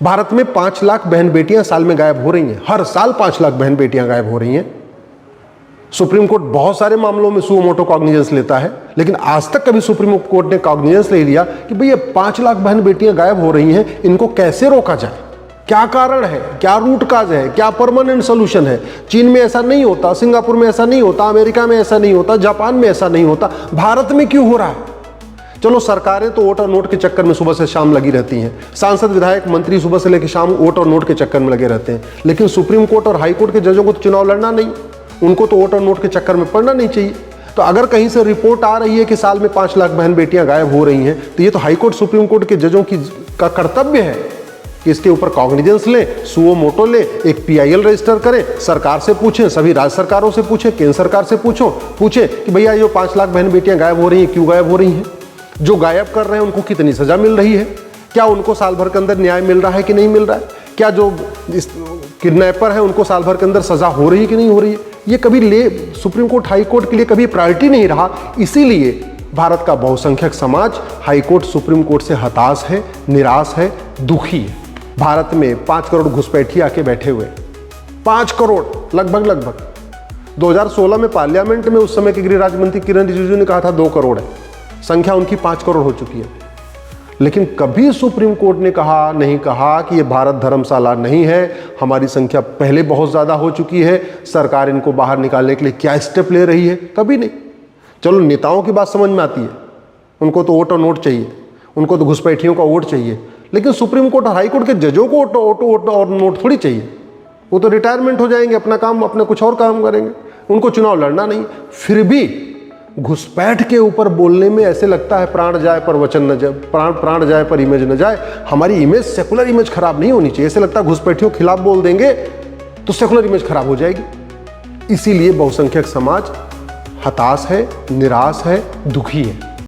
भारत में 5 लाख बहन बेटियां साल में गायब हो रही हैं, हर साल 5 लाख बहन बेटियां गायब हो रही हैं। सुप्रीम कोर्ट बहुत सारे मामलों में सुओ मोटो कॉग्निजेंस लेता है, लेकिन आज तक कभी सुप्रीम कोर्ट ने कॉग्निजेंस ले लिया कि भई ये 5 लाख बहन बेटियां गायब हो रही हैं, इनको कैसे रोका जाए, क्या कारण है, क्या रूट काज है, क्या परमानेंट सोल्यूशन है। चीन में ऐसा नहीं होता, सिंगापुर में ऐसा नहीं होता, अमेरिका में ऐसा नहीं होता, जापान में ऐसा नहीं होता, भारत में क्यों हो रहा है। चलो सरकारें तो वोट और नोट के चक्कर में सुबह से शाम लगी रहती हैं, सांसद विधायक मंत्री सुबह से लेकर शाम वोट और नोट के चक्कर में लगे रहते हैं, लेकिन सुप्रीम कोर्ट और हाई कोर्ट के जजों को तो चुनाव लड़ना नहीं, उनको तो वोट और नोट के चक्कर में पड़ना नहीं चाहिए। तो अगर कहीं से रिपोर्ट आ रही है कि साल में 5 लाख बहन बेटियां गायब हो रही हैं, तो ये तो हाई कोर्ट सुप्रीम कोर्ट के जजों का कर्तव्य है कि इसके ऊपर कॉग्निजेंस लें, सुओ मोटो ले, एक PIL रजिस्टर करें, सरकार से पूछें, सभी राज्य सरकारों से पूछें, केंद्र सरकार से पूछें कि भैया ये 5 लाख बहन बेटियां गायब हो रही हैं, क्यों गायब हो रही हैं, जो गायब कर रहे हैं उनको कितनी सजा मिल रही है, क्या उनको साल भर के अंदर न्याय मिल रहा है कि नहीं मिल रहा है, क्या जो किडनैपर है उनको साल भर के अंदर सजा हो रही है कि नहीं हो रही है। ये कभी सुप्रीम कोर्ट हाई कोर्ट के लिए कभी प्रायोरिटी नहीं रहा। इसीलिए भारत का बहुसंख्यक समाज हाई कोर्ट सुप्रीम कोर्ट से हताश है, निराश है, दुखी है। भारत में 5 करोड़ घुसपैठी आके बैठे हुए, 5 करोड़ लगभग 2016 में पार्लियामेंट में उस समय के गृह राज्य मंत्री किरण रिजिजू ने कहा था 2 करोड़ है, संख्या उनकी 5 करोड़ हो चुकी है। लेकिन कभी सुप्रीम कोर्ट ने नहीं कहा कि ये भारत धर्मशाला नहीं है, हमारी संख्या पहले बहुत ज़्यादा हो चुकी है, सरकार इनको बाहर निकालने के लिए क्या स्टेप ले रही है, कभी नहीं। चलो नेताओं की बात समझ में आती है, उनको तो वोट और नोट चाहिए, उनको तो घुसपैठियों का वोट चाहिए, लेकिन सुप्रीम कोर्ट और हाई कोर्ट के जजों को वोट और नोट थोड़ी चाहिए। वो तो रिटायरमेंट हो जाएंगे, अपना कुछ और काम करेंगे, उनको चुनाव लड़ना नहीं। फिर भी घुसपैठ के ऊपर बोलने में ऐसे लगता है प्राण जाए पर वचन न जाए, प्राण जाए पर इमेज न जाए। हमारी इमेज, सेकुलर इमेज खराब नहीं होनी चाहिए। ऐसे लगता है घुसपैठियों के खिलाफ बोल देंगे तो सेकुलर इमेज खराब हो जाएगी। इसीलिए बहुसंख्यक समाज हताश है, निराश है, दुखी है।